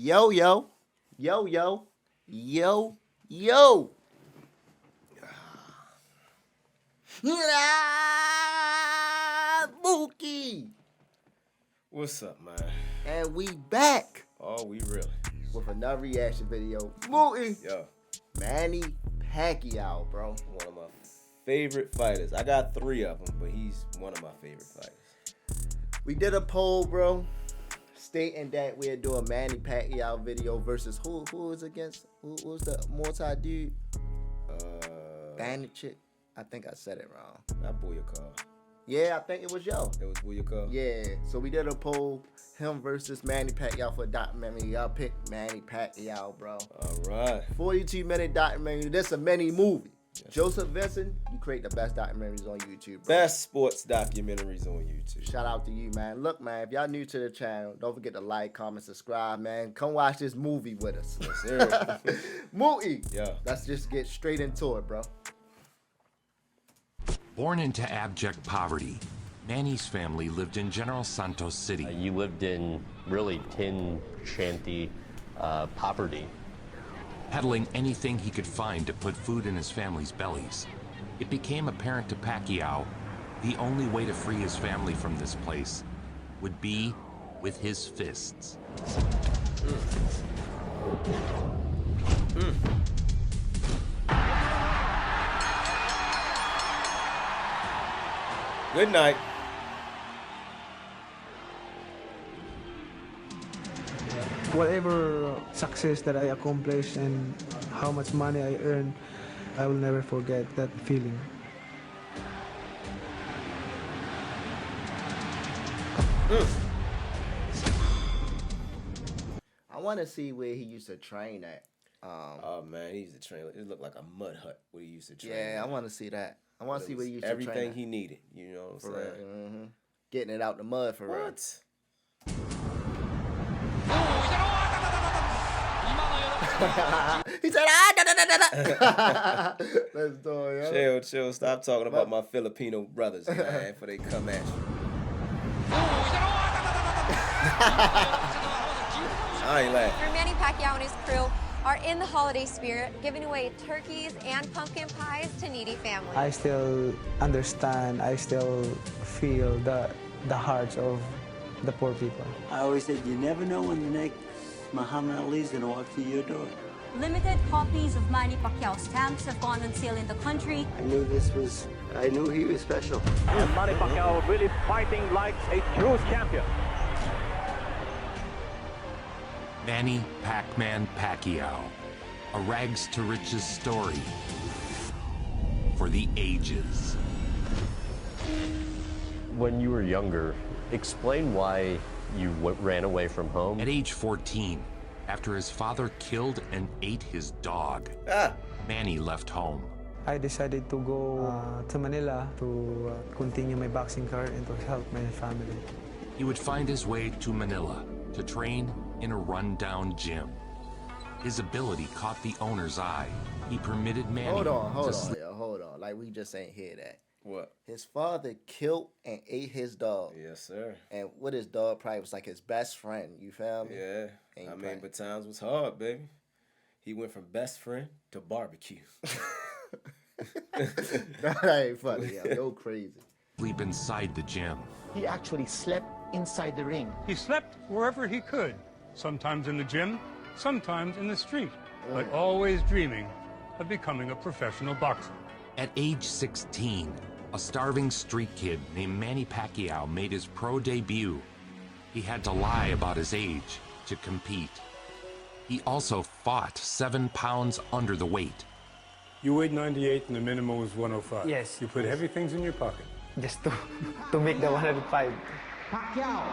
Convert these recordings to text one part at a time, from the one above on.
Yo, yo, yo, yo, yo, yo. Mookie. What's up, man? And we back Oh, we really? with another reaction video. Mookie. Yo, Manny Pacquiao, bro. one of my favorite fighters. I got 3 of them, but he's one of my favorite fighters. We did a poll, bro, stating that we'd do a Manny Pacquiao video versus who was against? Who was the multi-dude? Bandit chick. I think I said it wrong. Not Booyaka. Yeah, I think it was yo. It was Booyaka? Yeah, so we did a poll, him versus Manny Pacquiao for a documentary. Y'all picked Manny Pacquiao, bro. All right. 42-minute documentary. This a mini movie. Yes. Joseph Vincent, you create the best documentaries on YouTube, bro. Best sports documentaries on YouTube. Shout out to you, man. Look, man, if y'all new to the channel, don't forget to like, comment, subscribe, man. Come watch this movie with us. Yes, sir. Movie. Yeah. Let's just get straight into it, bro. Born into abject poverty, Manny's family lived in General Santos City. You lived in really tin shanty poverty. Peddling anything he could find to put food in his family's bellies. It became apparent to Pacquiao the only way to free his family from this place would be with his fists. Good night. Whatever success that I accomplish and how much money I earn, I will never forget that feeling. I want to see where he used to train at. Oh, man, he used to train. It looked like a mud hut where he used to train. Yeah, I want to see that. I want to see where he used to train everything at. he needed. You know what I'm For saying? real. Mm-hmm. Getting it out the mud for real. What? He said, ah, da, da, da, da. Let's do it, yo. Chill. Stop talking about my Filipino brothers, man, before they come at you. I ain't laughing. Manny Pacquiao and his crew are in the holiday spirit, giving away turkeys and pumpkin pies to needy families. I still understand, I still feel the hearts of the poor people. I always said, you never know when the next Muhammad Ali is going to walk through your door. Limited copies of Manny Pacquiao stamps have gone on sale in the country. I knew he was special. And Manny Pacquiao really fighting like a true champion. Manny "PacMan" Pacquiao, a rags to riches story for the ages. When you were younger, explain why you ran away from home. At age 14, after his father killed and ate his dog, Manny left home. I decided to go to Manila to continue my boxing career and to help my family. He would find his way to Manila to train in a rundown gym. His ability caught the owner's eye. He permitted Manny Hold on, to hold on. Like, we just ain't hear that. What? His father killed and ate his dog. Yes, sir. And with his dog probably was like his best friend. You feel me? Yeah. I mean, but times was hard, baby. He went from best friend to barbecue. That ain't funny, yo. Go crazy. sleep inside the gym. He actually slept inside the ring. He slept wherever he could, sometimes in the gym, sometimes in the street, but always dreaming of becoming a professional boxer. At age 16, a starving street kid named Manny Pacquiao made his pro debut. He had to lie about his age to compete. He also fought 7 pounds under the weight. You weighed 98 and the minimum was 105. Yes. You put heavy things in your pocket. Just to make the 105. Pacquiao.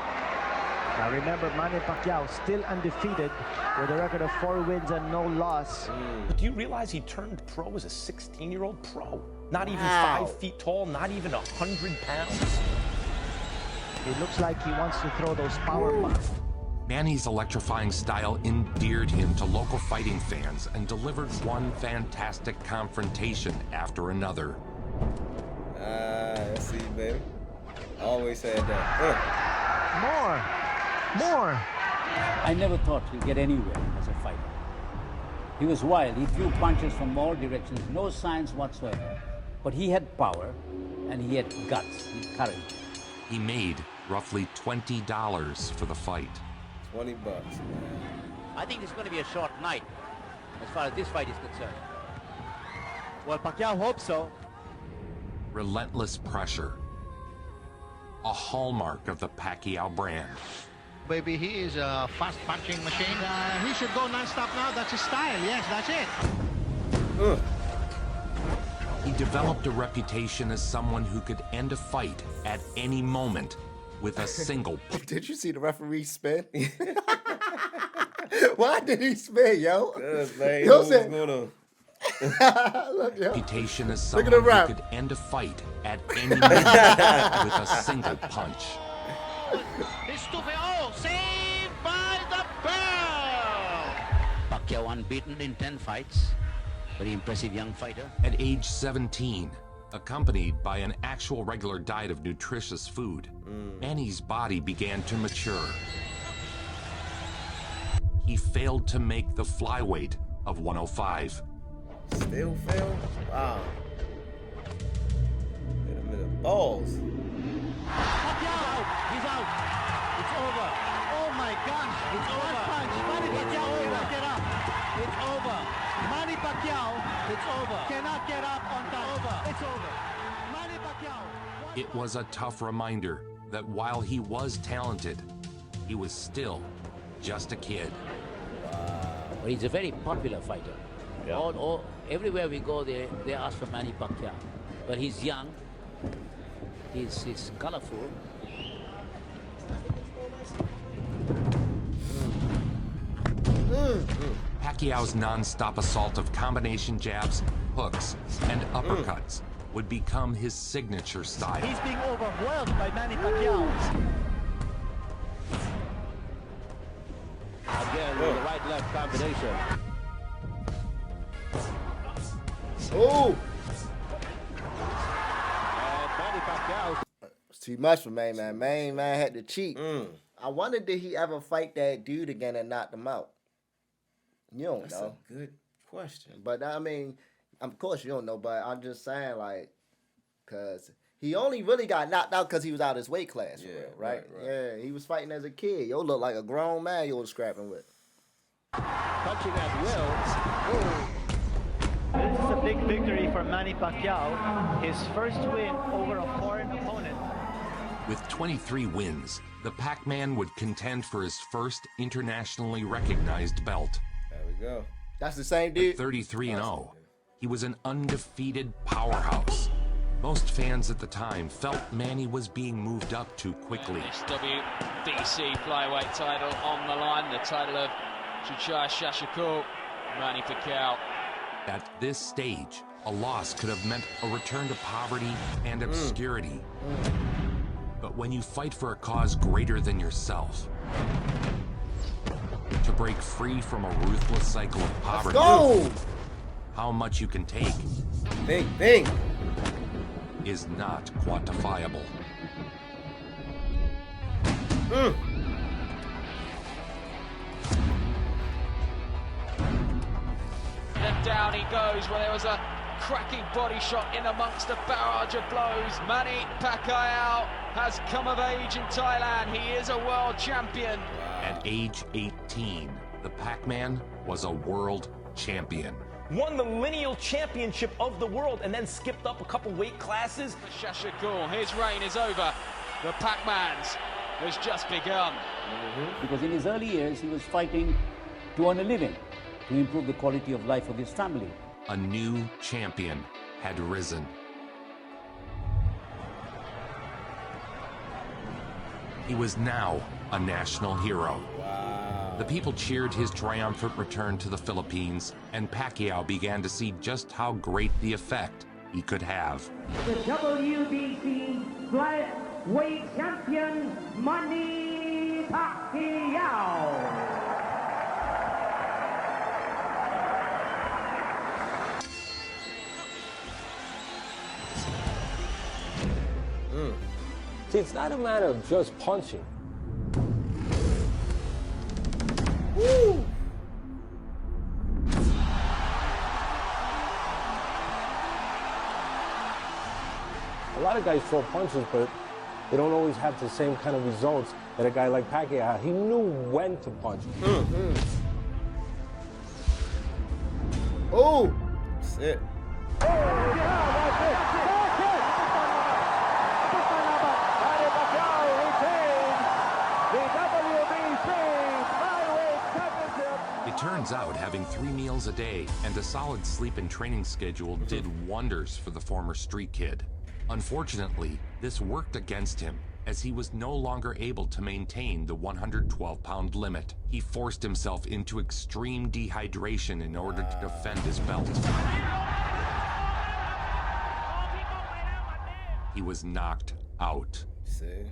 Now remember, Manny Pacquiao still undefeated with a record of 4 wins and no loss. Do you realize he turned pro as a 16-year-old pro? Not even 5 feet tall, not even 100 pounds. It looks like he wants to throw those power bombs. Manny's electrifying style endeared him to local fighting fans and delivered one fantastic confrontation after another. See, baby. Always had that. More. I never thought he'd get anywhere as a fighter. He was wild. He threw punches from all directions, no signs whatsoever. But he had power, and he had guts, he had courage. He made roughly $20 for the fight. $20, man. I think it's going to be a short night as far as this fight is concerned. Well, Pacquiao hopes so. Relentless pressure. A hallmark of the Pacquiao brand. Baby, he is a fast punching machine. He should go non-stop now. That's his style. Yes, that's it. He developed a reputation as someone who could end a fight at any moment with a single punch. Did you see the referee spin? Why did he spin, yo? Man, Yo what's said, going on? Look, yo. Reputation as Look someone at the who rap. could end a fight at any moment with a single punch. Oh, saved by the bell. Pacquiao unbeaten in 10 fights. Very impressive young fighter. At age 17, accompanied by an actual regular diet of nutritious food, Manny's body began to mature. He failed to make the flyweight of 105. Still failed? Wow. Wait a minute. Balls. Pacquiao! He's out. It's over. Oh my gosh. It's over. Punch. Manny Pacquiao cannot get up. It's over. Manny Pacquiao. It's over. Cannot get up on top. Over. It's over. Manny Pacquiao. It was a tough reminder that while he was talented, he was still just a kid. But he's a very popular fighter. Yeah. Everywhere we go, they ask for Manny Pacquiao. But he's young. He's colorful. Pacquiao's non-stop assault of combination jabs, hooks, and uppercuts would become his signature style. He's being overwhelmed by Manny Pacquiao. Again, with the right-left combination. Oh! And Manny Pacquiao. It's too much for Main Man. Main Man had to cheat. I wonder, did he ever fight that dude again and knock him out? You don't That's know. a good question. But I mean, of course you don't know, but I'm just saying, like, because he only really got knocked out because he was out of his weight class, for real, right? Yeah, he was fighting as a kid. Yo look like a grown man you was scrapping with. Punching at will. This is a big victory for Manny Pacquiao. His first win over a foreign opponent. With 23 wins, the PacMan would contend for his first internationally recognized belt. There we go. That's the same dude. At 33-0, he was an undefeated powerhouse. Most fans at the time felt Manny was being moved up too quickly. This WBC flyweight title on the line, the title of Chichai Shashakur, Manny Pacquiao. At this stage, a loss could have meant a return to poverty and obscurity. But when you fight for a cause greater than yourself, to break free from a ruthless cycle of poverty, how much you can take is not quantifiable. And down he goes, where there was a cracking body shot in amongst a barrage of blows. Manny Pacquiao has come of age in Thailand. He is a world champion. At age 18, the PacMan was a world champion. Won the lineal championship of the world and then skipped up a couple weight classes. Shashakur, his reign is over. The PacMan's has just begun. Because in his early years, he was fighting to earn a living, to improve the quality of life of his family. A new champion had risen. He was now a national hero. The people cheered his triumphant return to the Philippines, and Pacquiao began to see just how great the effect he could have. The WBC flyweight champion, Manny Pacquiao. See, it's not a matter of just punching. lot of guys throw punches, but they don't always have the same kind of results that a guy like Pacquiao had. He knew when to punch. Oh! That's it. It turns out having 3 meals a day and a solid sleep and training schedule did wonders for the former street kid. Unfortunately, this worked against him, as he was no longer able to maintain the 112-pound limit. He forced himself into extreme dehydration in order to defend his belt. He was knocked out. See?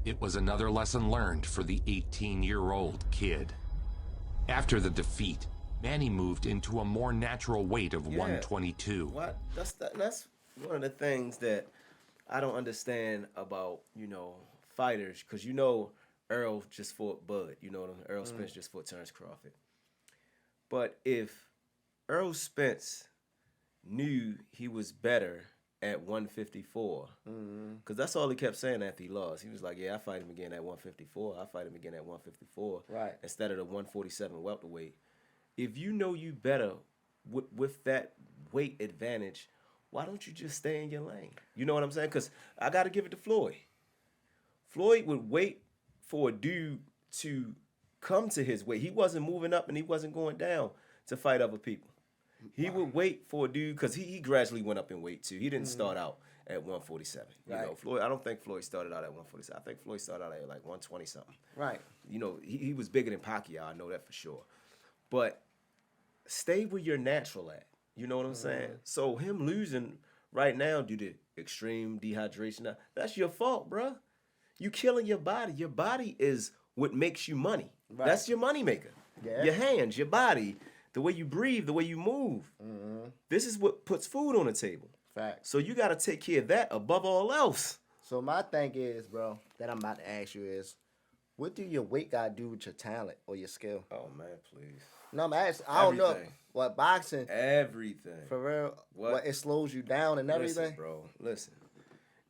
It was another lesson learned for the 18-year-old kid. After the defeat, Manny moved into a more natural weight of 122. What? That's one of the things that I don't understand about, you know, fighters, because you know Earl just fought Bud. You know, Earl Spence just fought Terrence Crawford. But if Earl Spence knew he was better at 154, because that's all he kept saying after he lost. He was like, yeah, I fight him again at 154. I fight him again at 154. Right. Instead of the 147 welterweight. If you know you better with that weight advantage, why don't you just stay in your lane? You know what I'm saying? Because I got to give it to Floyd. Floyd would wait for a dude to come to his weight. He wasn't moving up and he wasn't going down to fight other people. He would wait for a dude, because he gradually went up in weight too. He didn't start out at 147. You know, Floyd. I don't think Floyd started out at 147. I think Floyd started out at like 120 something. Right. You know, he was bigger than Pacquiao. I know that for sure. But stay where you're natural at. You know what I'm saying? So him losing right now due to extreme dehydration, that's your fault, bruh. You killing your body. Your body is what makes you money. Right. That's your money maker. Yeah. Your hands, your body, the way you breathe, the way you move. This is what puts food on the table. Facts. So you got to take care of that above all else. So my thing is, bro, that I'm about to ask you is, what do your weight got to do with your talent or your skill? Oh, man, please. No, I'm asking. I don't know Everything. what boxing. Everything. For real. What? It slows you down and everything. Listen, bro. Listen.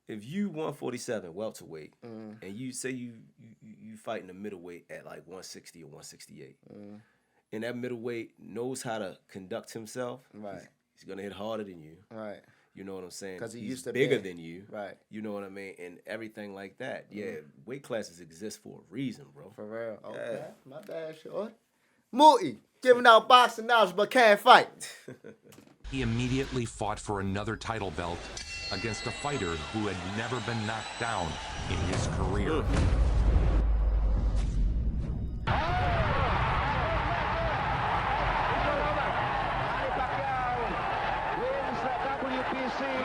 If you 147 welterweight and you say you fighting the middleweight at like 160 or 168, and that middleweight knows how to conduct himself, right? He's gonna hit harder than you, right? You know what I'm saying? Because he's used to bigger than you, right? You know what I mean, and everything like that. Yeah, weight classes exist for a reason, bro. For real. Okay, Yeah. my bad, short. Mookie giving out boxing knowledge but can't fight. He immediately fought for another title belt against a fighter who had never been knocked down in his career.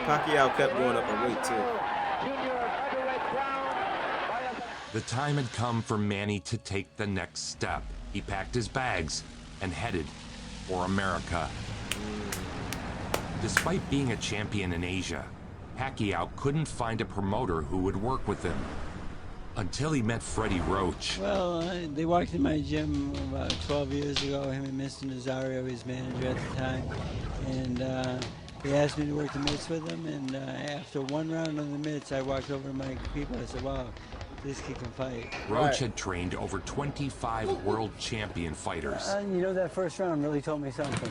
Pacquiao kept going up in weight too. The time had come for Manny to take the next step. He packed his bags and headed for America. Despite being a champion in Asia, Pacquiao couldn't find a promoter who would work with him until he met Freddie Roach. Well, they walked in my gym about 12 years ago, him and Mr. Nazario, his manager at the time, and he asked me to work the mitts with him, and after one round of the mitts, I walked over to my people, I said, wow, this kid can fight. Roach had trained over 25 world champion fighters. You know, that first round really told me something.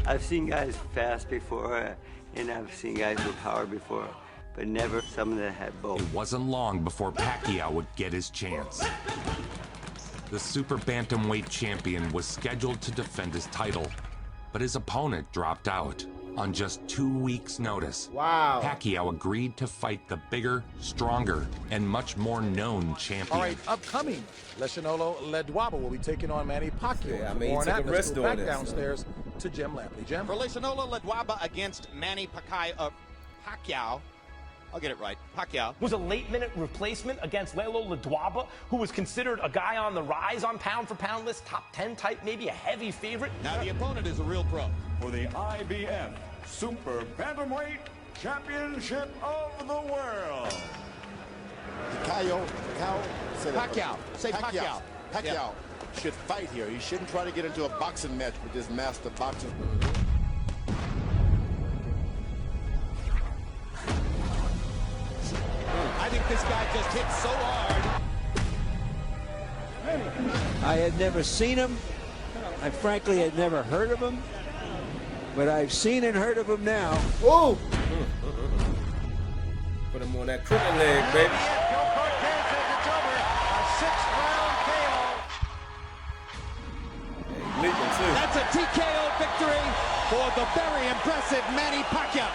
I've seen guys fast before, and I've seen guys with power before, but never someone that had both. It wasn't long before Pacquiao would get his chance. The super bantamweight champion was scheduled to defend his title, but his opponent dropped out. On just 2 weeks' notice, wow. Pacquiao agreed to fight the bigger, stronger, and much more known champion. All right, upcoming, Leshanolo Ledwaba will be taking on Manny Pacquiao. Yeah, I mean, he More took on a that, risk let's go doing back this, downstairs to Jim Lampley. Jim? Relatianola Ledwaba against Manny Pacquiao. I'll get it right. Pacquiao was a late-minute replacement against Lelo Ledwaba, who was considered a guy on the rise on pound-for-pound list, top 10 type, maybe a heavy favorite. Now the opponent is a real pro. For the IBF Super Bantamweight Championship of the World. Pacquiao. Say Pacquiao. Pacquiao should fight here. He shouldn't try to get into a boxing match with this master boxer. think this guy just hit so hard. I had never seen him. I frankly had never heard of him. But I've seen and heard of him now. Oh! Put him on that crooked leg, baby. That's a TKO victory for the very impressive Manny Pacquiao,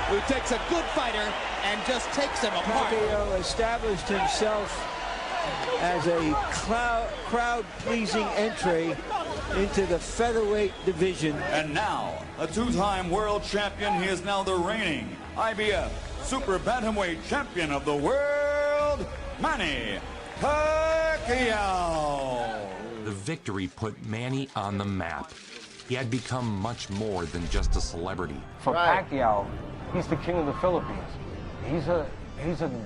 who takes a good fighter and just takes him apart. Pacquiao established himself as a crowd-pleasing entry into the featherweight division. And now, a two-time world champion, he is now the reigning IBF Super Bantamweight Champion of the world, Manny Pacquiao. The victory put Manny on the map. He had become much more than just a celebrity. For Pacquiao, he's the king of the Philippines. He's a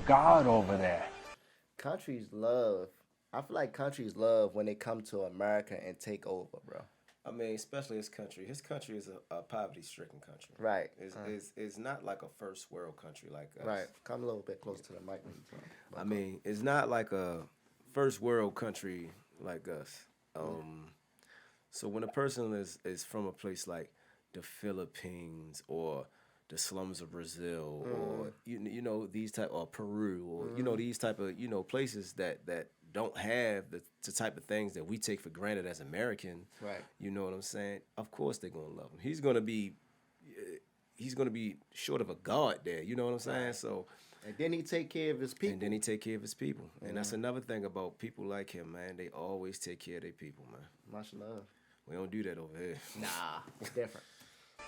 god over there. Countries love. I feel like countries love when they come to America and take over, bro. I mean, especially his country. His country is a poverty-stricken country. Right. It's not like a first world country like us. Right. Come a little bit closer to the mic. I mean, it's not like a first world country like us. So when a person is from a place like the Philippines or the slums of Brazil or you know these type or Peru or you know these type of places that don't have the type of things that we take for granted as American. Right. You know what I'm saying? Of course they're gonna love him. He's gonna be short of a god there. You know what I'm saying? So. And then he take care of his people. And that's another thing about people like him, man. They always take care of their people, man. Much love. We don't do that over here. Nah, it's different.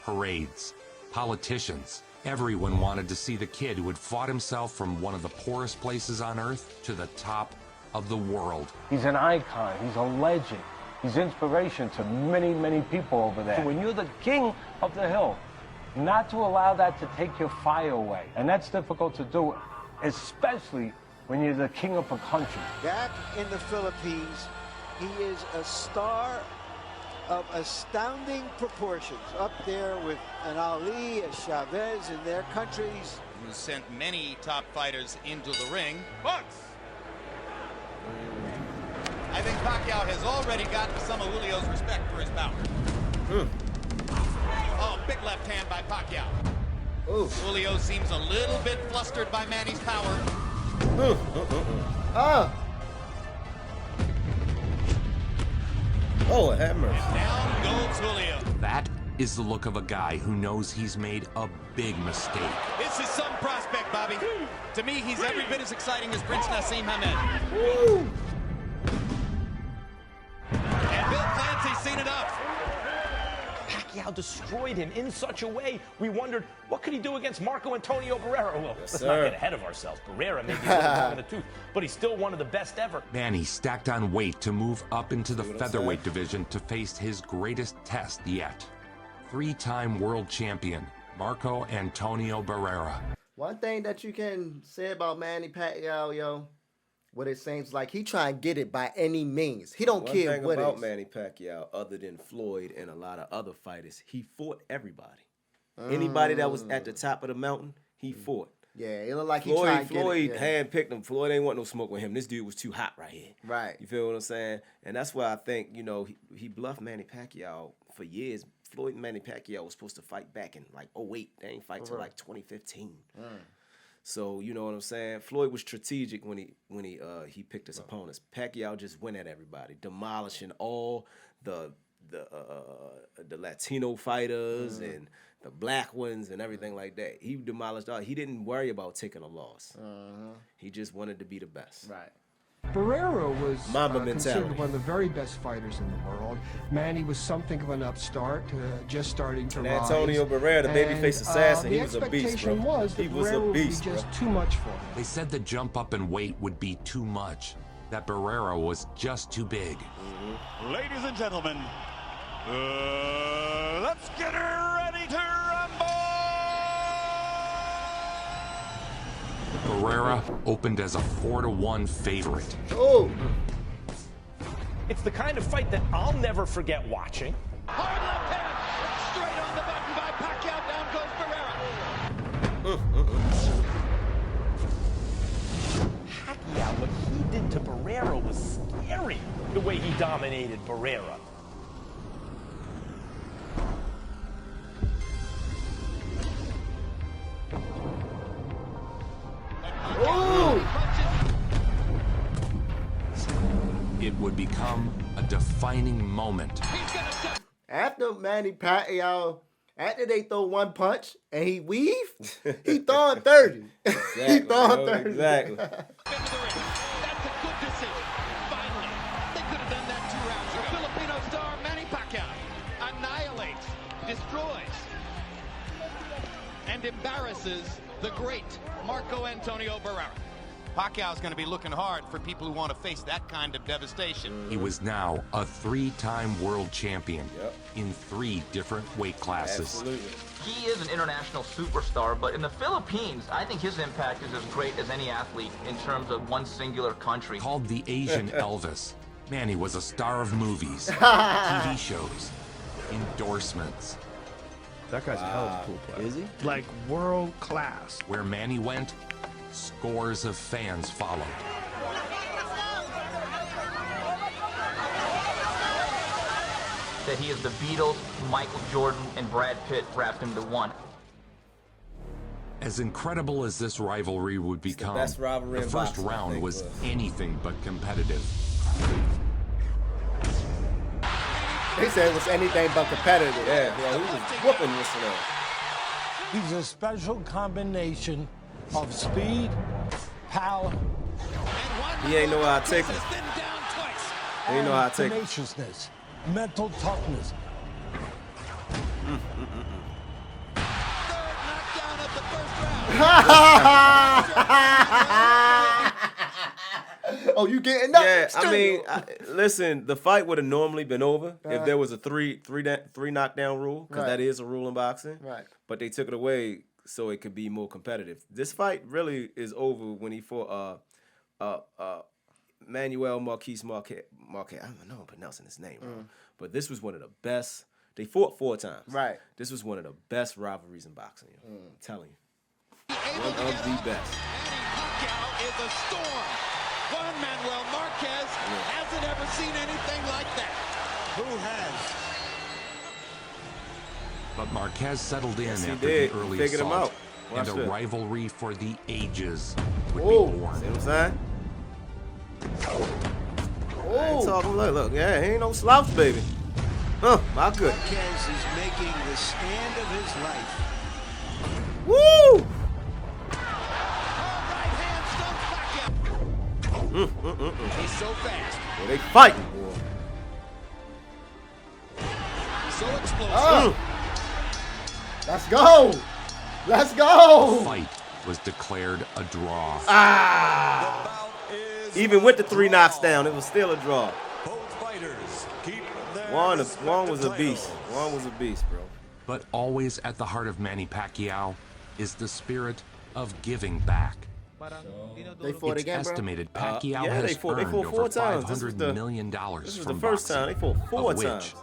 Parades, politicians, everyone wanted to see the kid who had fought himself from one of the poorest places on earth to the top of the world. He's an icon. He's a legend. He's inspiration to many, many people over there. When you're the king of the hill, not to allow that to take your fire away. And that's difficult to do, especially when you're the king of a country. Back in the Philippines, he is a star of astounding proportions, up there with an Ali, a Chavez in their countries. Who sent many top fighters into the ring. Box! I think Pacquiao has already gotten some of Julio's respect for his power. Oh, big left hand by Pacquiao. Julio seems a little bit flustered by Manny's power. Oh, have mercy. Down goes Julio. That is the look of a guy who knows he's made a big mistake. This is some prospect, Bobby. To me, he's every bit as exciting as Prince Nassim Hamed. And Bill Clancy's seen enough. Pacquiao destroyed him in such a way, we wondered, what could he do against Marco Antonio Barrera? Well, let's not get ahead of ourselves. Barrera may be a little long in the tooth, but he's still one of the best ever. Manny stacked on weight to move up into the featherweight division to face his greatest test yet. Three-time world champion, Marco Antonio Barrera. One thing that you can say about Manny Pacquiao, yo, what it seems like he try and get it by any means. He don't care One what thing it about is. Manny Pacquiao, other than Floyd and a lot of other fighters, he fought everybody. Anybody that was at the top of the mountain, he fought. Yeah, it looked like he tried to get Floyd it. Yeah. handpicked him. Floyd ain't want no smoke with him. This dude was too hot right here. Right. You feel what I'm saying? And that's why I think, he bluffed Manny Pacquiao for years. Floyd and Manny Pacquiao was supposed to fight back in like 2008. They ain't fight till like 2015. So you know what I'm saying? Floyd was strategic when he picked his opponents. Pacquiao just went at everybody, demolishing all the Latino fighters and the black ones and everything like that. He demolished all. He didn't worry about taking a loss. He just wanted to be the best. Right. Barrera was Mamba considered mentality. one of the very best fighters in the world. Manny was something of an upstart, just starting to And rise. Antonio Barrera, the babyface assassin, the he was a beast, expectation bro. was that He was a Barrera would be beast, bro. just too much for him. They said the jump up in weight would be too much, that Barrera was just too big. Ladies and gentlemen, let's get ready to rumble! Barrera opened as a 4-1 favorite. Oh! It's the kind of fight that I'll never forget watching. Hard left hand, straight on the button by Pacquiao. Down goes Barrera. to Barrera was scary, the way he dominated Barrera. It would become a defining moment. After Manny Pacquiao, after they throw one punch and he weave, he throwing 30. Exactly, he throwing 30. Exactly. That's a good decision. Finally, they could have done that 2 rounds. The Filipino star Manny Pacquiao annihilates, destroys, and embarrasses the great Marco Antonio Barrera. Pacquiao's going to be looking hard for people who want to face that kind of devastation. He was now a 3-time world champion in 3 different weight classes. Absolutely. He is an international superstar, but in the Philippines, I think his impact is as great as any athlete in terms of one singular country. Called the Asian Elvis, Manny was a star of movies, TV shows, endorsements. That guy's a hell of a cool player. Is he? Like world class. Where Manny went, scores of fans followed. That he is the Beatles, Michael Jordan, and Brad Pitt wrapped into one. As incredible as this rivalry would become, the best rivalry the in first boxing, I round think, was anything but competitive. They said it was anything but competitive. Yeah, bro, he was whooping this one. He's a special combination of speed, power, He ain't know how to take it. He ain't know how to take it. tenaciousness, mental toughness. Oh, you getting up? Yeah, I mean, listen, the fight would have normally been over if there was a three knockdown rule, because that is a rule in boxing. Right. But they took it away so it could be more competitive. This fight really is over when he fought Manuel Marquez. I don't know I'm pronouncing his name wrong. But this was one of the best. They fought 4 times. Right. This was one of the best rivalries in boxing. I'm telling you. One of the best. Pacquiao is a storm. Juan Manuel Marquez hasn't ever seen anything like that. Who has? But Marquez settled in Yes, he after did. the early Figured him assault, out. and Watch a this. rivalry for the ages would Whoa. be born. See what I'm saying? I ain't talking, look, yeah, he ain't no slouch, baby. My good. Marquez is making the stand of his life. Woo! He's so fast. Well, they fighting, boy. So explosive. Let's go. Let's go. The fight was declared a draw. Even with the 3 knocks down, it was still a draw. Both fighters keep their Juan was a beast. Juan was a beast, bro. But always at the heart of Manny Pacquiao is the spirit of giving back. They fought It's again, bro? estimated Pacquiao yeah, has they fought earned 4 over times. This was $500 million This was from the first boxing, time. They fought 4 of which times.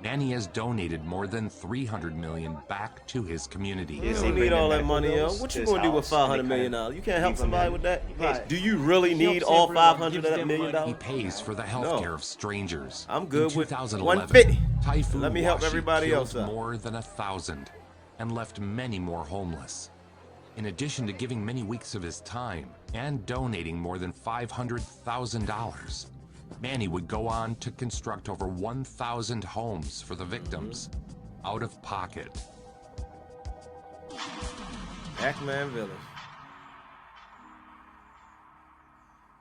Manny has donated more than $300 million back to his community. You don't need all that money, yo. What you gonna do with $500 million? You can't help somebody with that? Right. Do you really need all $500 million? He pays for the health care of strangers. I'm good In with 2011, 150. Typhoon Let me help Washi everybody killed else out. more than 1,000 and left many more homeless. In addition to giving many weeks of his time and donating more than $500,000, Manny would go on to construct over 1,000 homes for the victims out of pocket. PacMan Village.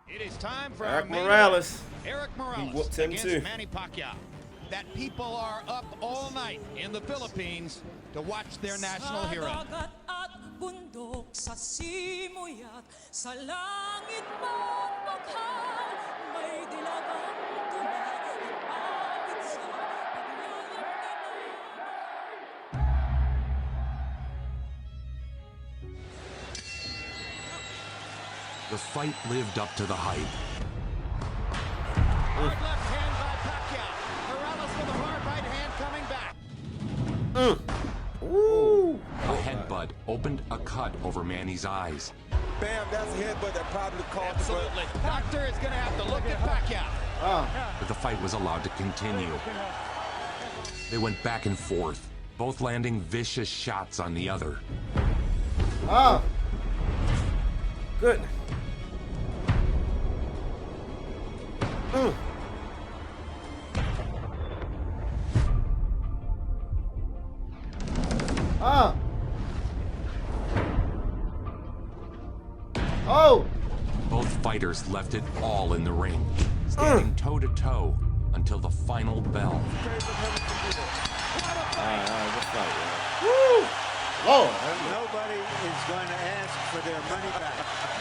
It is time for Eric our main Morales. event. Eric He Morales whooped him against too. Manny Pacquiao. That people are up all night in the Philippines to watch their national hero. Bundok sa simuyat, sa langit mong baghang, may dilagang tulad ang awit sa The fight lived up to the hype. Hard left hand by Pacquiao. Morales with a hard right hand coming back. Ooh. A headbutt opened a cut over Manny's eyes. Bam, that's a headbutt that probably caused the blood. Absolutely. Doctor is going to have to look at Pacquiao. But the fight was allowed to continue. They went back and forth, both landing vicious shots on the other. Good. Both fighters left it all in the ring, standing toe-to-toe until the final bell. Lord. Nobody is going to ask for their money back.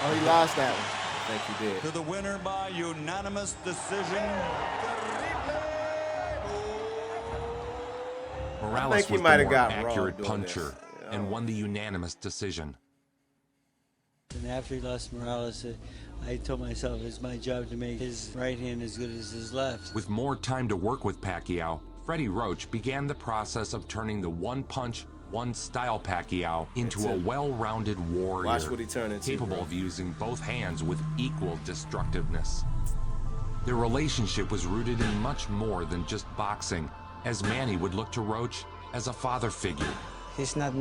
Oh, he lost that one. I think he did. To the winner by unanimous decision. Morales was the more accurate puncher and won the unanimous decision. And after he lost Morales, I told myself it's my job to make his right hand as good as his left. With more time to work with Pacquiao, Freddie Roach began the process of turning the one-punch, one-style Pacquiao into a well-rounded warrior. Watch what he turned into, capable of using both hands with equal destructiveness. Their relationship was rooted in much more than just boxing, as Manny would look to Roach as a father figure. He's not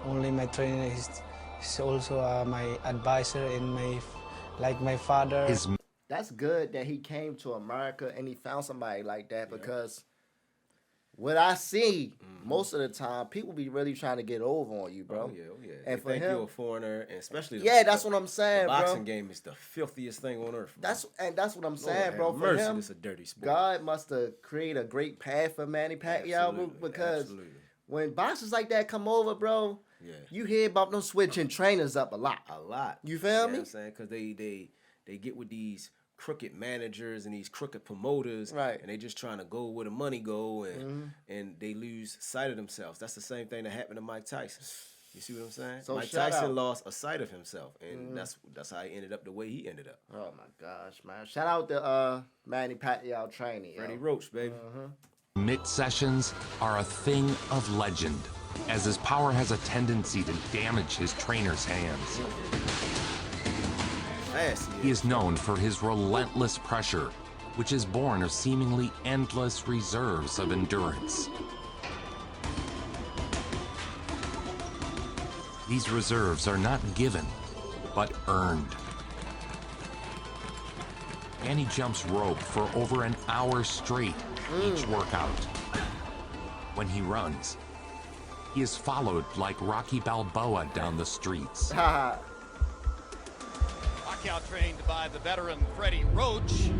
only my trainer, he's also my advisor and my father. That's good that he came to America and he found somebody like that, because what I see most of the time, people be really trying to get over on you, bro. Oh yeah. And they for think him, you're a foreigner, and especially that's what I'm saying, the bro. boxing game is the filthiest thing on earth. Bro. That's what I'm saying, bro. For mercy, him, it's a dirty sport. God must have created a great path for Manny Pacquiao, because when boxers like that come over, bro, you hear about them switching trainers up a lot. You feel me? You know what I'm saying? Because they get with these crooked managers and these crooked promoters, right? And they just trying to go where the money go, and they lose sight of themselves. That's the same thing that happened to Mike Tyson. You see what I'm saying? So Mike Tyson lost a sight of himself, and that's how he ended up the way he ended up. Oh my gosh, man! Shout out to Manny Pacquiao training, Freddie Roach, baby. Mitt sessions are a thing of legend, as his power has a tendency to damage his trainer's hands. He is known for his relentless pressure, which is born of seemingly endless reserves of endurance. These reserves are not given, but earned. Manny jumps rope for over an hour straight each workout. When he runs, he is followed like Rocky Balboa down the streets. Pacquiao trained by the veteran Freddie Roach,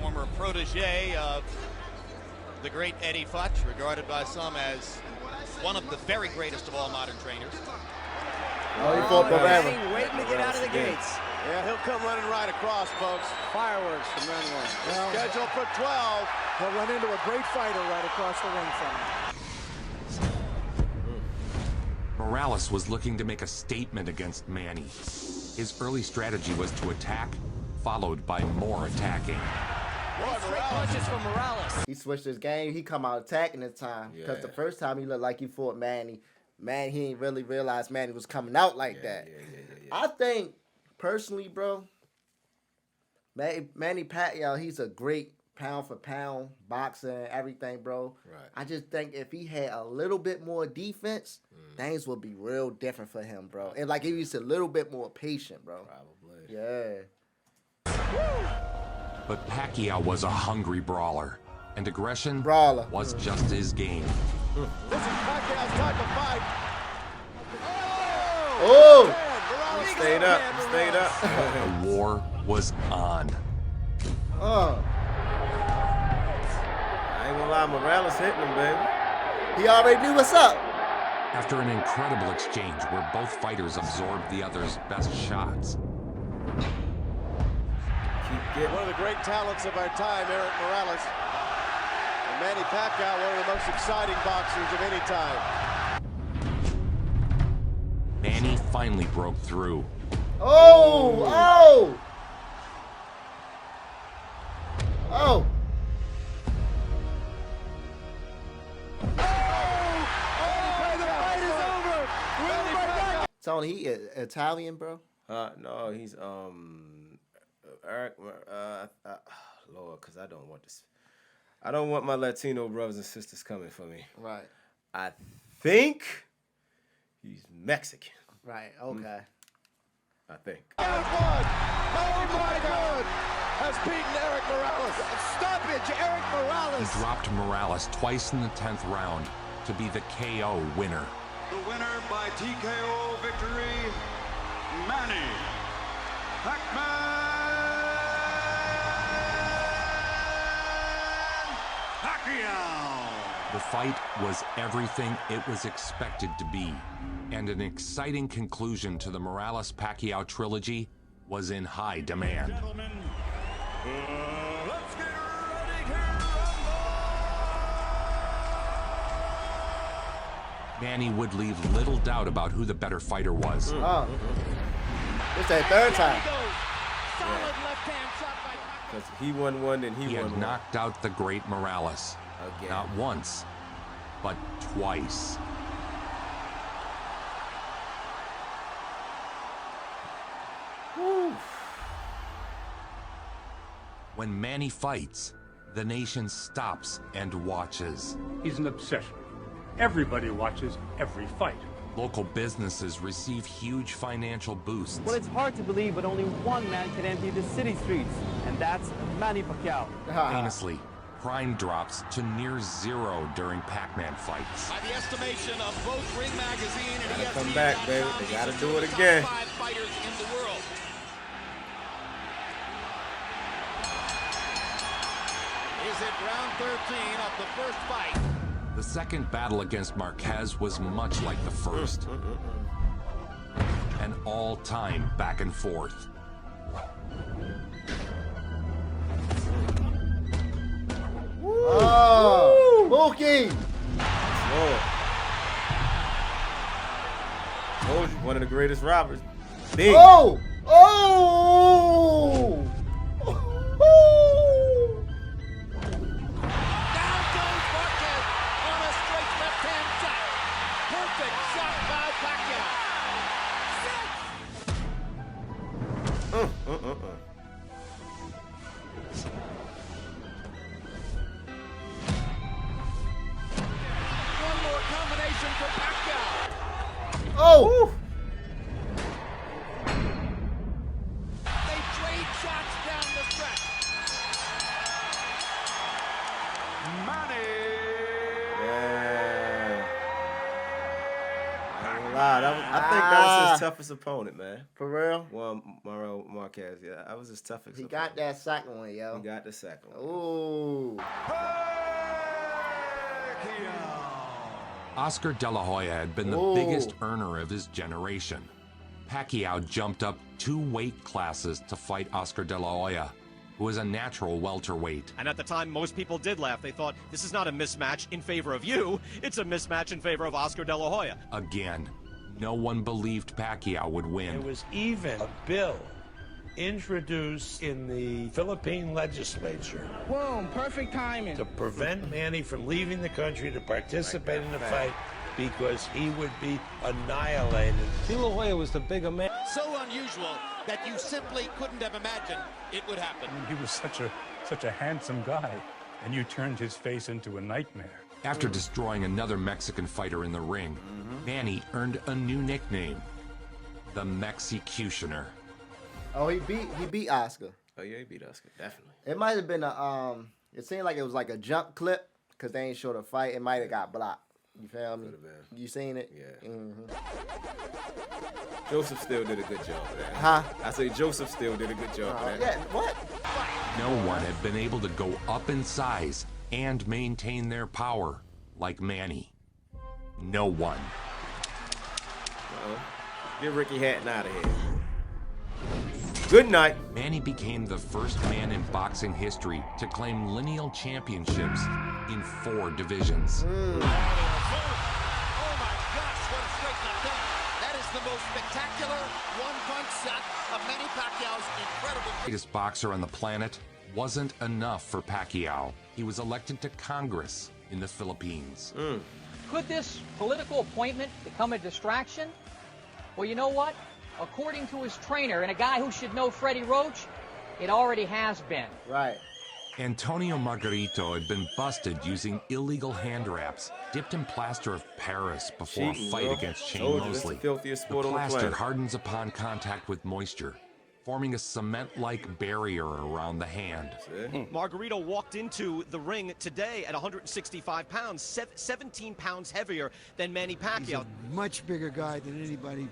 former protege of the great Eddie Futch, regarded by some as one of the very greatest of all modern trainers. Oh, he fought Barrera. Waiting to get out of the gates. Yeah, he'll come running right across, folks. Fireworks from round one. Scheduled for 12. He'll run into a great fighter right across the ring from him. Morales was looking to make a statement against Manny. His early strategy was to attack, followed by more attacking. Punches from Morales. He switched his game. He come out attacking this time, because the first time he looked like he fought Manny. Man, he ain't really realized Manny was coming out like that. I think, personally, bro, Manny Pacquiao, he's a great pound-for-pound boxer and everything, bro. Right. I just think if he had a little bit more defense, things would be real different for him, bro. And like, if he's a little bit more patient, bro. Probably. Yeah. But Pacquiao was a hungry brawler, and aggression was just his game. This is Pacquiao's type of fight. Oh! He stayed up. He stayed up. The war was on. I ain't gonna lie, Morales hitting him, baby. He already knew what's up. After an incredible exchange where both fighters absorbed the other's best shots. One of the great talents of our time, Eric Morales. And Manny Pacquiao, one of the most exciting boxers of any time. Manny finally broke through. Oh! Oh! Oh! The fight is over. Tony, he Italian, bro? No, he's Eric. Lord, because I don't want this. I don't want my Latino brothers and sisters coming for me. Right. I think he's Mexican. Right. Okay. I think. Oh my God! Has beaten Eric Morales. Stoppage, Eric He Morales. dropped Morales twice in the 10th round to be the KO winner. The winner by TKO victory, Manny Pacquiao. The fight was everything it was expected to be, and an exciting conclusion to the Morales-Pacquiao trilogy was in high demand. Gentlemen, let's get ready to Manny would leave little doubt about who the better fighter was. Oh. This is their third time. Solid left hand shot by Because he won one and He won had one. knocked out the great Morales. Again. Not once, but twice. Woo. When Manny fights, the nation stops and watches. He's an obsession. Everybody watches every fight. Local businesses receive huge financial boosts. Well, it's hard to believe, but only one man can empty the city streets, and that's Manny Pacquiao. Famously, crime drops to near zero during Pac-Man fights. By the estimation of both Ring Magazine and Gotta ESPN, come back, baby. They gotta do it again. top 5 fighters in the world. Is it round 13 of the first fight? The second battle against Marquez was much like the first. An all-time back and forth. Oh, mookie. Told you, one of the greatest robbers. Big. Oh, oh. Perfect shot by Pacquiao. One more combination for Pacquiao. Oh. They trade shots down the stretch. Manny. I think that was his toughest opponent, man. For real? Well, Marquez, yeah, that was his toughest. He got that second one, yo. He got the second one. Ooh. Oscar De La Hoya had been the biggest earner of his generation. Pacquiao jumped up 2 weight classes to fight Oscar De La Hoya, who was a natural welterweight. And at the time, most people did laugh. They thought, this is not a mismatch in favor of you. It's a mismatch in favor of Oscar De La Hoya. Again, no one believed Pacquiao would win. There was even a bill introduced in the Philippine legislature. Boom, perfect timing. To prevent Manny from leaving the country to participate in the fight because he would be annihilated. De La Hoya was the bigger man. So unusual that you simply couldn't have imagined it would happen. He was such a handsome guy, and you turned his face into a nightmare. After destroying another Mexican fighter in the ring, Manny earned a new nickname, the Mexicutioner. Oh, he beat Oscar. Oh yeah, he beat Oscar, definitely. It might have been a it seemed like it was like a jump clip because they ain't show the fight. It might have got blocked. You feel me? You seen it? Yeah. Mm-hmm. Joseph still did a good job of that. Huh? I say Joseph still did a good job of that. Yeah, what? No one had been able to go up in size and maintain their power like Manny. No one. Get Ricky Hatton out of here. Good night. Manny became the first man in boxing history to claim lineal championships in 4 divisions. Oh my gosh, what a straight knockout. That is the most spectacular one-punch shot of Manny Pacquiao's incredible. The greatest boxer on the planet wasn't enough for Pacquiao. He was elected to Congress in the Philippines. Could this political appointment become a distraction? Well, you know what? according to his trainer, and a guy who should know Freddie Roach, it already has been. Right. Antonio Margarito had been busted using illegal hand wraps dipped in plaster of Paris before Cheating, a fight bro. against Shane Told you, that's Mosley. the filthiest sport on the plaster planet. hardens upon contact with moisture, forming a cement-like barrier around the hand. Margarito walked into the ring today at 165 pounds, 17 pounds heavier than Manny Pacquiao. He's a much bigger guy than anybody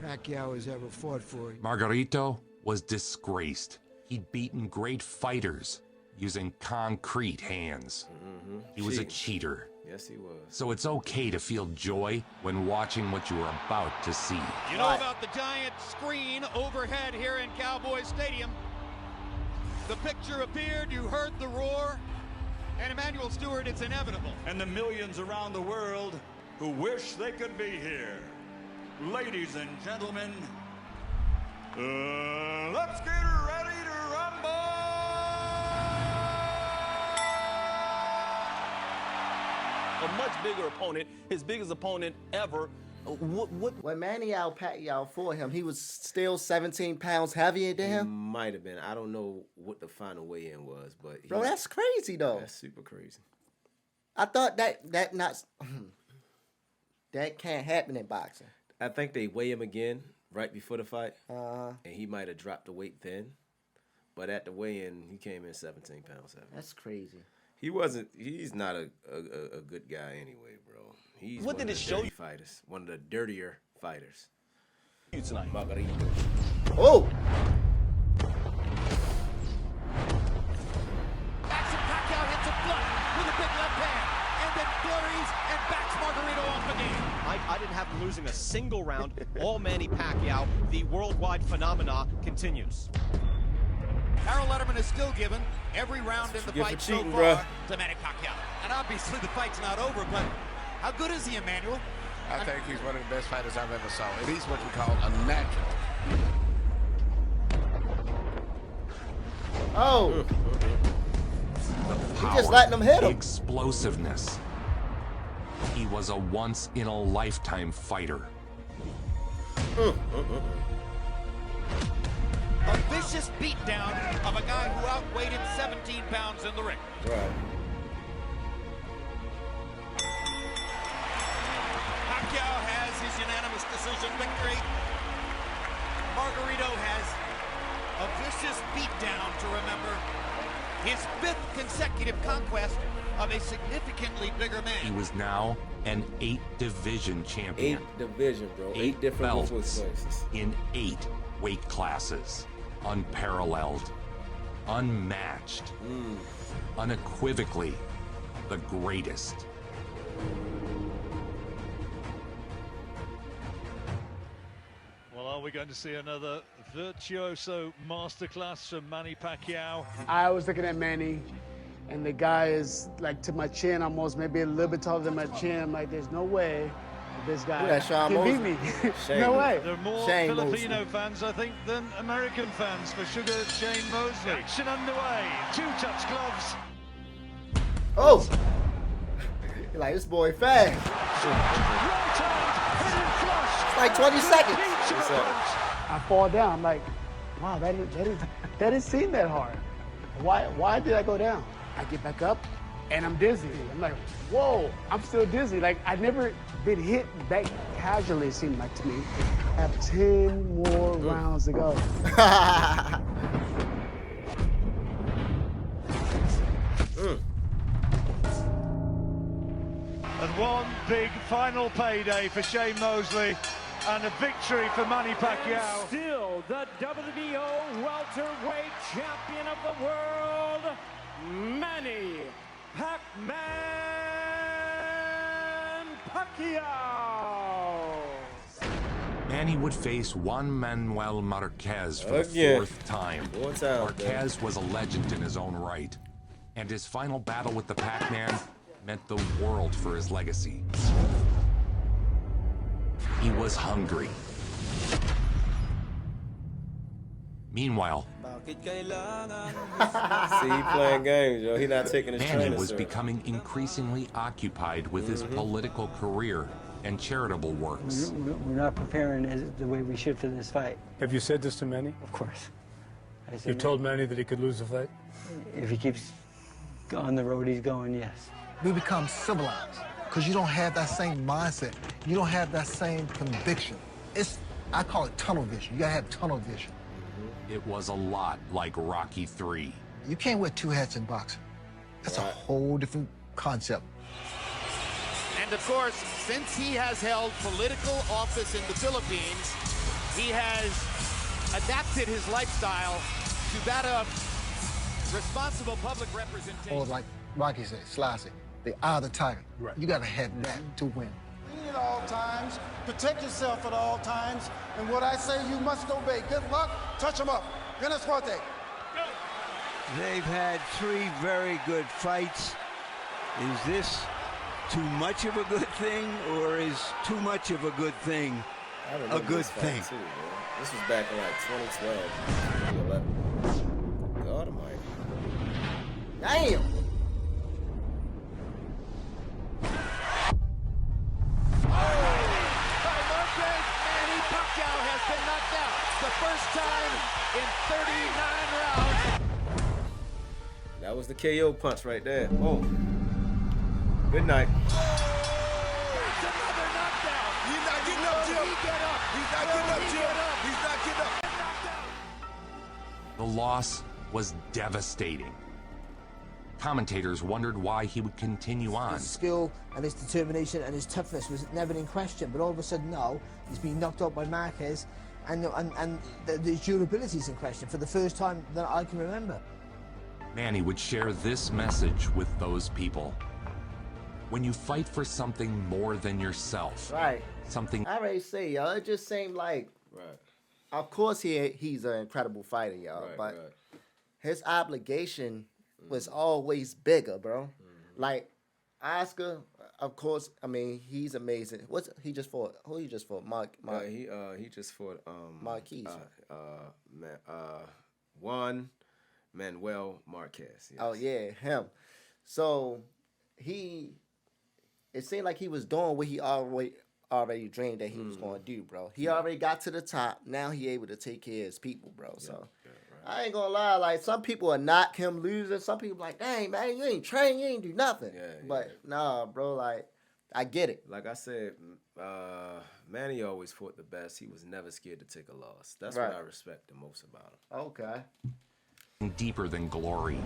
Pacquiao has ever fought for. Margarito was disgraced. He'd beaten great fighters using concrete hands. He was a cheater. Yes, he was. So it's okay to feel joy when watching what you are about to see. You know about the giant screen overhead here in Cowboy Stadium. The picture appeared, you heard the roar, and Emmanuel Stewart, it's inevitable. And the millions around the world who wish they could be here. Ladies and gentlemen, let's get ready to rumble! A much bigger opponent, his biggest opponent ever. When Manny Pacquiao fought him, he was still 17 pounds heavier than him? Might have been. I don't know what the final weigh-in was, but... Bro, that's crazy, though. That's super crazy. I thought that can't happen in boxing. I think they weigh him again right before the fight, and he might have dropped the weight then. But at the weigh-in, he came in 17 pounds heavy. That's crazy. He's not a good guy anyway, bro. He's What one did of it the show dirty you? fighters. One of the dirtier fighters. You tonight, Margarito. Oh! Action Pacquiao hits a blunt with a big left hand, and then flurries and backs Margarito off again. I didn't have him losing a single round. All Manny Pacquiao, the worldwide phenomena, continues. Harold Letterman is still given every round in the Get fight for cheating, so far bruh. to Manny Pacquiao. And obviously the fight's not over, but how good is he, Emmanuel? I think he's one of the best fighters I've ever saw. He's what we call a natural. Oh! The He just power, letting him hit the him. explosiveness. He was a once-in-a-lifetime fighter. A vicious beatdown of a guy who outweighed him 17 pounds in the ring. Right. Pacquiao has his unanimous decision victory. Margarito has a vicious beatdown to remember. His 5th consecutive conquest of a significantly bigger He man. was now an 8-division champion. 8 division, bro. 8 different belts places. in 8 weight classes. Unparalleled, unmatched, unequivocally the greatest. Well, are we going to see another virtuoso masterclass from Manny Pacquiao? I was looking at Manny, and the guy is like to my chin almost, maybe a little bit taller than my chin. I'm like, there's no way this guy Who that, Sean can beat Mosley? me. Shane No Mosley. way. There are more Shane Filipino fans, I think, than American fans for Sugar Shane Mosley. Action underway. 2-touch gloves. Oh! You're like, this boy fast. It's like 20 seconds. I fall down. I'm like, wow, that didn't seem that hard. Why did I go down? I get back up, and I'm dizzy. I'm like, whoa, I'm still dizzy. Like, I'd never been hit that casually, it seemed like to me. I have 10 more rounds to go. And one big final payday for Shane Mosley and a victory for Manny Pacquiao. Still the WBO welterweight champion of the world, Manny PacMan Pacquiao. Manny would face Juan Manuel Marquez for the Again. 4th time. 4 times, Marquez was a legend in his own right, and his final battle with the Pac-Man meant the world for his legacy. He was hungry. Meanwhile, See, he playing games, yo. He not taking his Manny training was serious. becoming increasingly occupied with his political career and charitable works. We're not preparing the way we should for this fight. Have you said this to Manny? Of course. You told Manny that he could lose the fight? If he keeps on the road he's going, yes. We become civilized because you don't have that same mindset. You don't have that same conviction. I call it tunnel vision. You gotta have tunnel vision. It was a lot like Rocky III. You can't wear two hats in boxing. That's a whole different concept. And of course, since he has held political office in the Philippines, he has adapted his lifestyle to that of responsible public representation. Or like Rocky said, Slicey, the eye of the tiger. Right. You gotta have that to win. At all times, protect yourself at all times, and what I say you must obey. Good luck, touch them up. Buena suerte. They've had 3 very good fights. Is this too much of a good thing, or is too much of a good thing a good thing? Too, this was back in like 2012, 2011. God almighty. Damn! By Marquez, Manny Pacquiao has been knocked out. The first time in 39 rounds. That was the KO punch right there. Oh. Good night. That's another knockdown. He's not getting up, Jim. He's not getting up, Jim. He's not getting up. The loss was devastating. Commentators wondered why he would continue on. His skill and his determination and his toughness was never in question, but all of a sudden now he's been knocked out by Marquez, and the durability is in question for the first time that I can remember. Manny would share this message with those people. When you fight for something more than yourself, Right. something I already say, y'all. It just seemed like, of course he's an incredible fighter, y'all, but his obligation was always bigger, bro. Like Oscar, of course. I mean, he's amazing. What's he just fought? Who he just fought? He just fought Marquez. Juan Manuel Marquez. Yes. Oh yeah, him. So it seemed like he was doing what he already dreamed that he was going to do, bro. He already got to the top. Now he able to take care of his people, bro. So I ain't gonna lie. Like some people are knock him losing. Some people like, dang man, you ain't trained, you ain't do nothing. But nah, bro. Like I get it. Like I said, Manny always fought the best. He was never scared to take a loss. That's Right. what I respect the most about him. Okay. deeper than glory.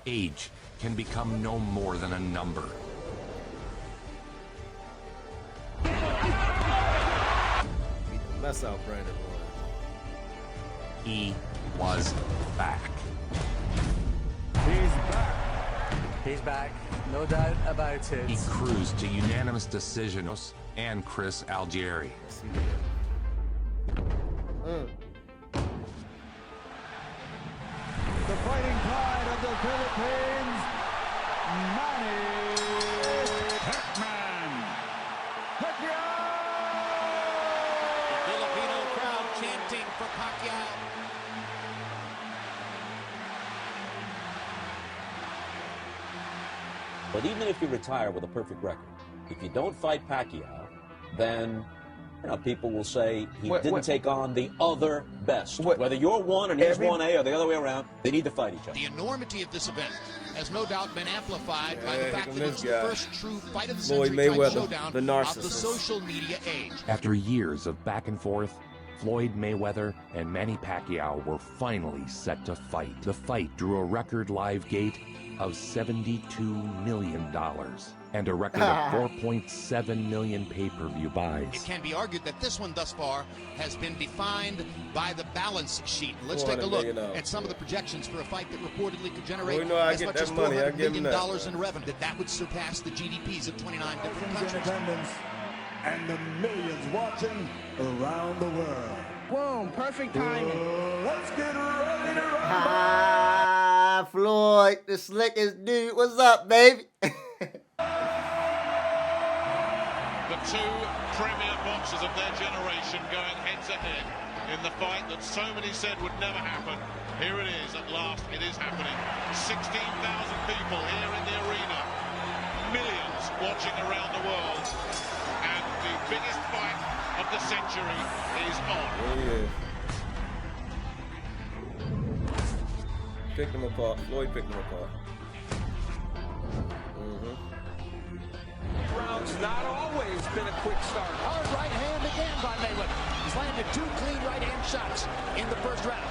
Age can become no more than a number. Mess out Brandon Roy. He was back. He's back. He's back. No doubt about it. He cruised to unanimous decision and Chris Algieri. The fighting pride of the Philippines, Manny PacMan. Pacquiao! The Filipino crowd chanting for Pacquiao. But even if you retire with a perfect record, if you don't fight Pacquiao, then people will say he didn't take on the other best. Whether you're 1 and he's 1A or the other way around, they need to fight each other. The enormity of this event has no doubt been amplified by the fact that it's the first true fight of the Floyd century type Mayweather, showdown the of narcissist. the social media age. After years of back and forth, Floyd Mayweather and Manny Pacquiao were finally set to fight. The fight drew a record live gate of $72 million and a record of 4.7 million pay-per-view buys. It can be argued that this one thus far has been defined by the balance sheet. Let's take a look at some of the projections for a fight that reportedly could generate as much as $400 million in revenue. That would surpass the GDPs of 29 different countries. And the millions watching around the world. Boom, perfect timing. Let's get ready to rock. Ah, Floyd, the slickest dude. What's up, baby? The two premier boxers of their generation going head-to-head in the fight that so many said would never happen. Here it is, at last, it is happening. 16,000 people here in the arena. Millions watching around the world. And the biggest fight of the century is on. Yeah. Picked them apart. Floyd picked them apart. Round's not always been a quick start. Hard right hand again by Mayweather. He's landed 2 clean right hand shots in the first round.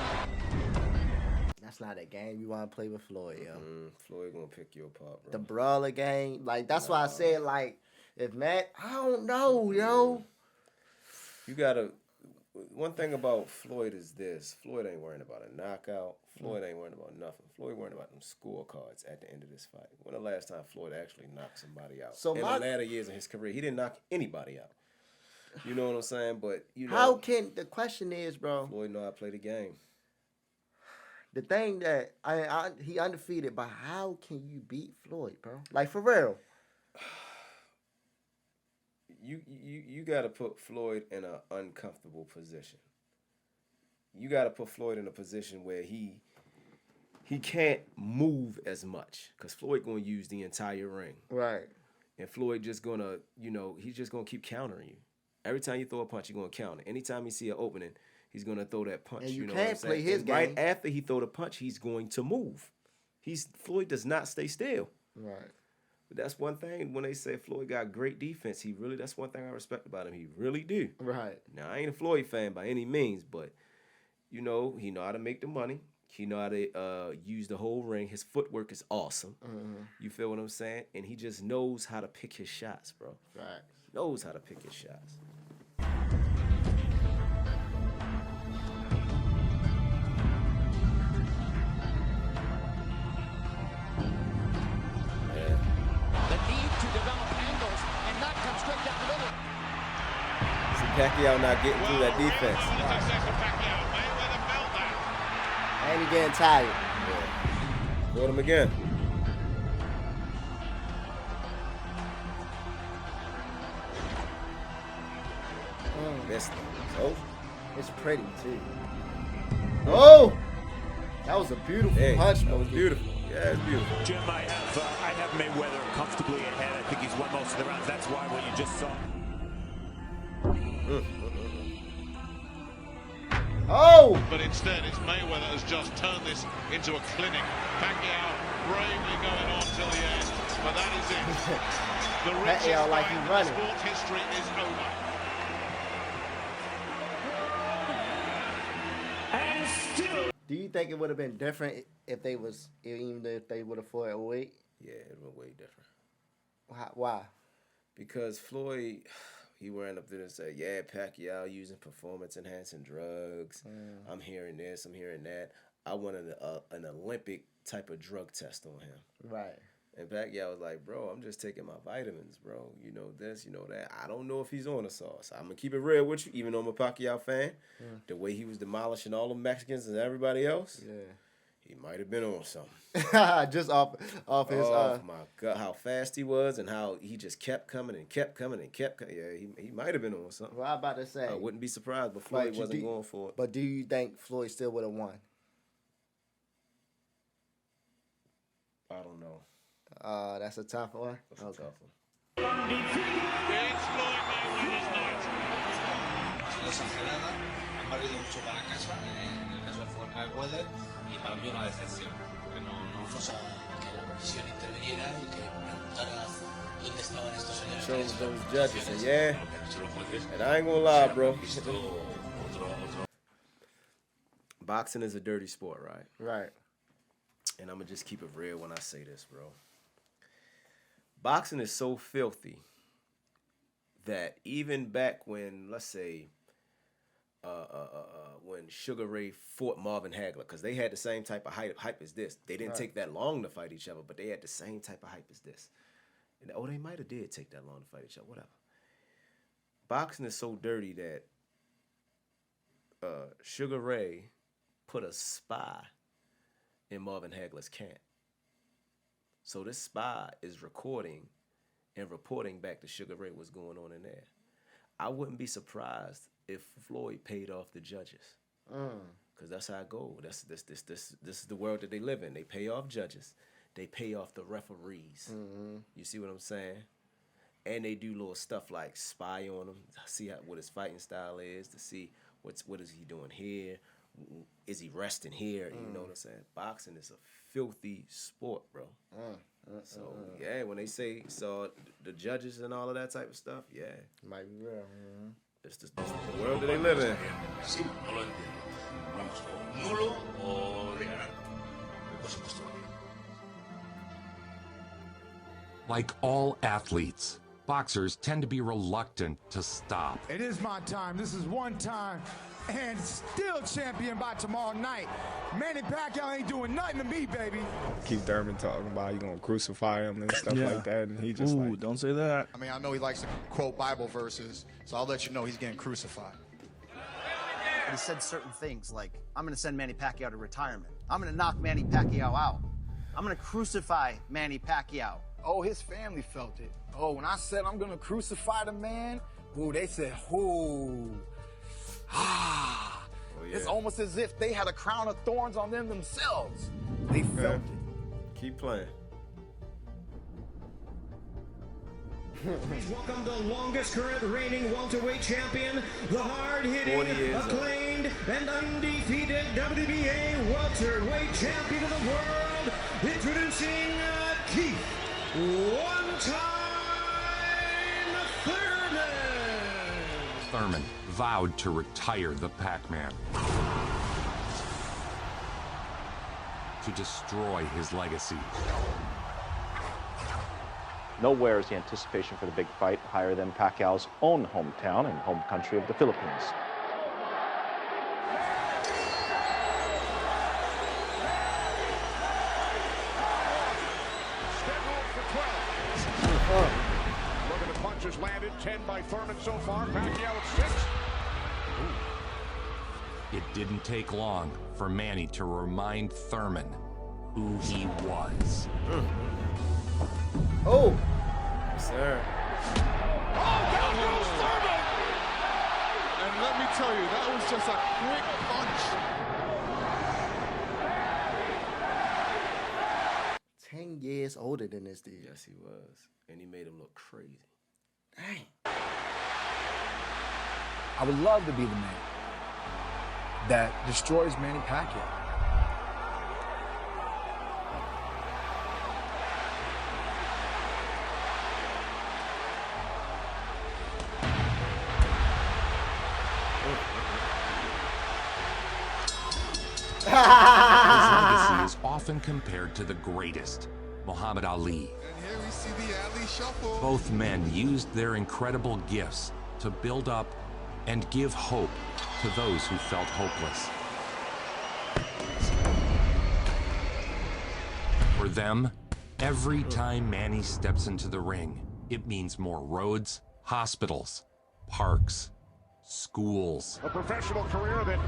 That's not a game you want to play with Floyd, yo. Floyd gonna pick you apart, bro. The brawler game, like that's why I said, like, if Matt, I don't know, yo. You gotta. One thing about Floyd is this: Floyd ain't worrying about a knockout. Floyd ain't worrying about nothing. Floyd worrying about them scorecards at the end of this fight. When the last time Floyd actually knocked somebody out? So in the latter years of his career, he didn't knock anybody out. You know what I'm saying? But you know, how can the question is, bro? Floyd know how to play the game. The thing that he undefeated, but how can you beat Floyd, bro? Like for real. You got to put Floyd in an uncomfortable position. You got to put Floyd in a position where he can't move as much because Floyd going to use the entire ring. Right. And Floyd just going to, he's just going to keep countering you. Every time you throw a punch, you're going to counter. Anytime you see an opening, he's going to throw that punch. And you know can't what I'm play saying? his and game. Right after he throw the punch, he's going to move. Floyd does not stay still. Right. But that's one thing when they say Floyd got great defense. That's one thing I respect about him. He really do. Right. Now, I ain't a Floyd fan by any means, but, he know how to make the money. He know how to use the whole ring. His footwork is awesome. Mm-hmm. You feel what I'm saying? And he just knows how to pick his shots, bro. Right. Knows how to pick his shots. Pacquiao not getting through that defense. And he getting tired. Yeah. Caught him again. Missed him. So it's pretty too. Oh, that was a beautiful punch. That was beautiful. Yeah, it's beautiful. Jim, I have Mayweather comfortably ahead. I think he's won most of the rounds. That's why what you just saw. Oh! But instead, it's Mayweather has just turned this into a clinic. Pacquiao bravely going on till the end, but that is it. The richest like fight he's in running. sports history is over. Do you think it would have been different if they would have fought at weight? Yeah, it would have been way different. Why? Because Floyd, he ran up there and said, yeah, Pacquiao using performance-enhancing drugs. I'm hearing this, I'm hearing that. I want an Olympic type of drug test on him. Right. And Pacquiao was like, bro, I'm just taking my vitamins, bro. You know this, you know that. I don't know if he's on the sauce. I'm going to keep it real with you, even though I'm a Pacquiao fan. The way he was demolishing all the Mexicans and everybody else, he might have been on something. Just off his... Oh, my God. How fast he was and how he just kept coming and kept coming and kept coming. Yeah, he might have been on something. Well, I'm about to say... I wouldn't be surprised, but Floyd wasn't going for it. But do you think Floyd still would have won? I don't know. That's a tough one. That's a tough one. It's Floyd Mayweather's night. Exagerada, ha valido mucho para casa, en el caso de Floyd Mayweather, y para mí una decepción, que no fuese que la comisión interviniera y que preguntara dónde estaban estos señores. Shows those judges, and yeah, and I ain't gonna lie, bro. Boxing is a dirty sport, right? Right. And I'm gonna just keep it real when I say this, bro. Boxing is so filthy that even back when, let's say, when Sugar Ray fought Marvin Hagler, because they had the same type of hype as this. They didn't take that long to fight each other, but they had the same type of hype as this. And, they might have did take that long to fight each other, whatever. Boxing is so dirty that Sugar Ray put a spy in Marvin Hagler's camp. So this spy is recording and reporting back to Sugar Ray what's going on in there. I wouldn't be surprised if Floyd paid off the judges. Because that's how it goes. This is the world that they live in. They pay off judges. They pay off the referees. You see what I'm saying? And they do little stuff like spy on him, see what his fighting style is, to see what is he doing here, is he resting here? You know what I'm saying? Boxing is a filthy sport, bro. So yeah, when they say the judges and all of that type of stuff, yeah, might be real. It's the world that they live in. Like all athletes, boxers tend to be reluctant to stop. It is my time. This is one time and still champion by tomorrow night. Manny Pacquiao ain't doing nothing to me, baby. Keith Thurman talking about you gonna crucify him and stuff like that, and he just like, don't say that. I mean, I know he likes to quote Bible verses, so I'll let you know he's getting crucified. He said certain things like, I'm going to send Manny Pacquiao to retirement. I'm going to knock Manny Pacquiao out. I'm going to crucify Manny Pacquiao. Oh, his family felt it. Oh, when I said I'm going to crucify the man, ooh, they said, ooh. Ah. Oh, yeah. It's almost as if they had a crown of thorns on them themselves. They felt it. Keep playing. Please welcome the longest current reigning welterweight champion, the hard-hitting, acclaimed, and undefeated WBA welterweight champion of the world, introducing Keith One-Time Thurman. Thurman vowed to retire the Pac-Man, to destroy his legacy. Nowhere is the anticipation for the big fight higher than Pacquiao's own hometown and home country of the Philippines. Scheduled for 12. Look at the punches landed, 10 by Thurman so far, Pacquiao at 6. It didn't take long for Manny to remind Thurman who he was. Oh! Sir. Oh, down goes Thurman! And let me tell you, that was just a quick punch. 10 years older than this dude. Yes, he was. And he made him look crazy. Dang. I would love to be the man that destroys Manny Pacquiao. His legacy is often compared to the greatest, Muhammad Ali. And here we see the Ali shuffle. Both men used their incredible gifts to build up and give hope to those who felt hopeless. For them, every time Manny steps into the ring, it means more roads, hospitals, parks, schools. A professional career that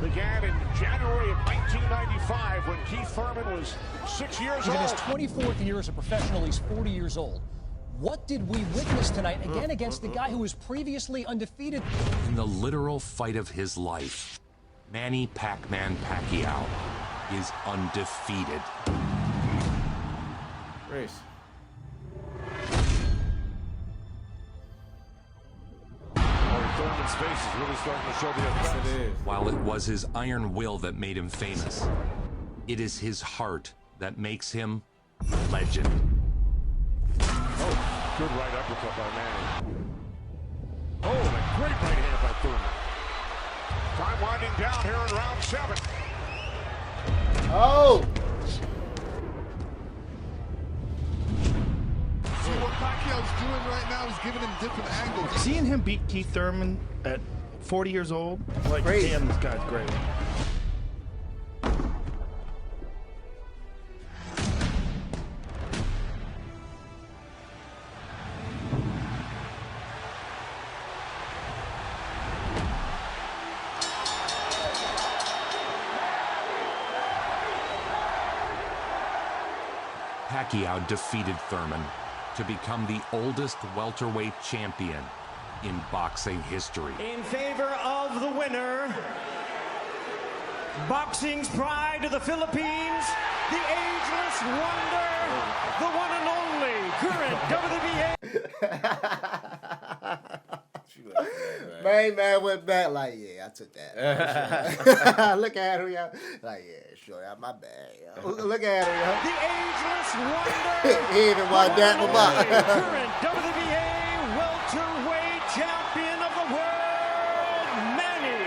began in January of 1995 when Keith Thurman was 6 years old. In his 24th year as a professional, he's 40 years old. What did we witness tonight, again, against the guy who was previously undefeated? In the literal fight of his life, Manny "Pac-Man" Pacquiao is undefeated. Race. Thurman's face is really starting to show the effects. While it was his iron will that made him famous, it is his heart that makes him legend. Oh, good right uppercut by Manny. Oh, and a great right hand by Thurman. Time winding down here in round 7. Oh! See what Pacquiao's doing right now is giving him different angles. Seeing him beat Keith Thurman at 40 years old, like, damn, this guy's great. Pacquiao defeated Thurman to become the oldest welterweight champion in boxing history. In favor of the winner, boxing's pride of the Philippines, the ageless wonder, the one and only current WBA. Man went back like, yeah, I took that. Look at him, y'all. Like, yeah, sure, my bad. Yo. Look at him, yo. The ageless wonder, he even want that for current WBA welterweight champion of the world, Manny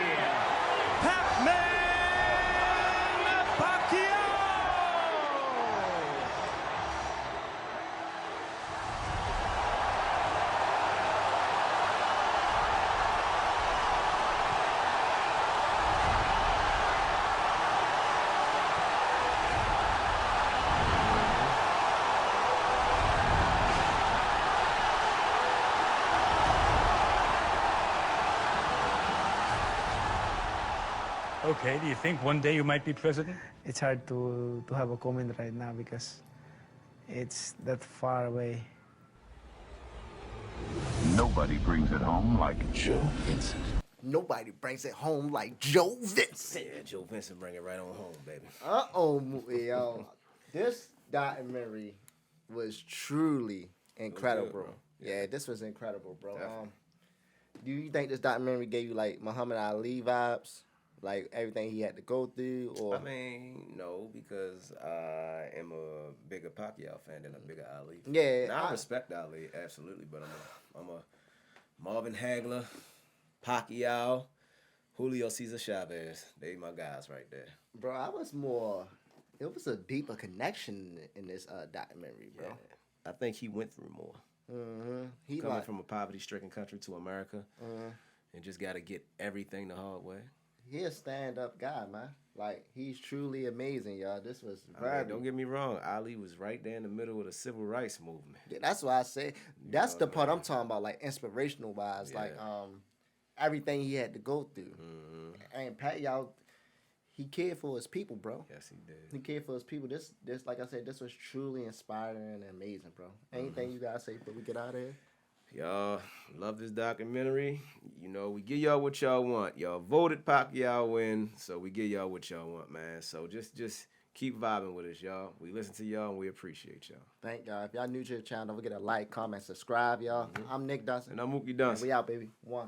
PacMan Pacquiao. Okay, do you think one day you might be president? It's hard to have a comment right now because it's that far away. Nobody brings it home like Joe Vincent. Nobody brings it home like Joe Vincent. Yeah, Joe Vincent bring it right on home, baby. Yo. This documentary was truly incredible, bro. Yeah, this was incredible, bro. Do you think this documentary gave you like Muhammad Ali vibes? Like everything he had to go through, or I mean, no, because I am a bigger Pacquiao fan than a bigger Ali. Yeah, now, I respect Ali absolutely, but I'm a Marvin Hagler, Pacquiao, Julio Cesar Chavez. They my guys right there, bro. It was a deeper connection in this documentary, bro. Yeah. I think he went through more. He coming from a poverty-stricken country to America, and just got to get everything the hard way. He a stand-up guy, man. Like, he's truly amazing, y'all. This was don't get me wrong. Ali was right there in the middle of the civil rights movement. Yeah, that's why I say that's the part I'm talking about, like inspirational wise, like everything he had to go through. And Pacquiao, he cared for his people, bro. Yes, he did. He cared for his people. This, like I said, this was truly inspiring and amazing, bro. Anything you gotta say before we get out of here? Y'all love this documentary. You know, we give y'all what y'all want. Y'all voted Pacquiao win, so we give y'all what y'all want, man. So just keep vibing with us, y'all. We listen to y'all and we appreciate y'all. Thank y'all. If y'all new to the channel, don't forget to like, comment, subscribe, y'all. I'm Nick DUNSON. And I'm Mookie DUNSON. And we out, baby. 1.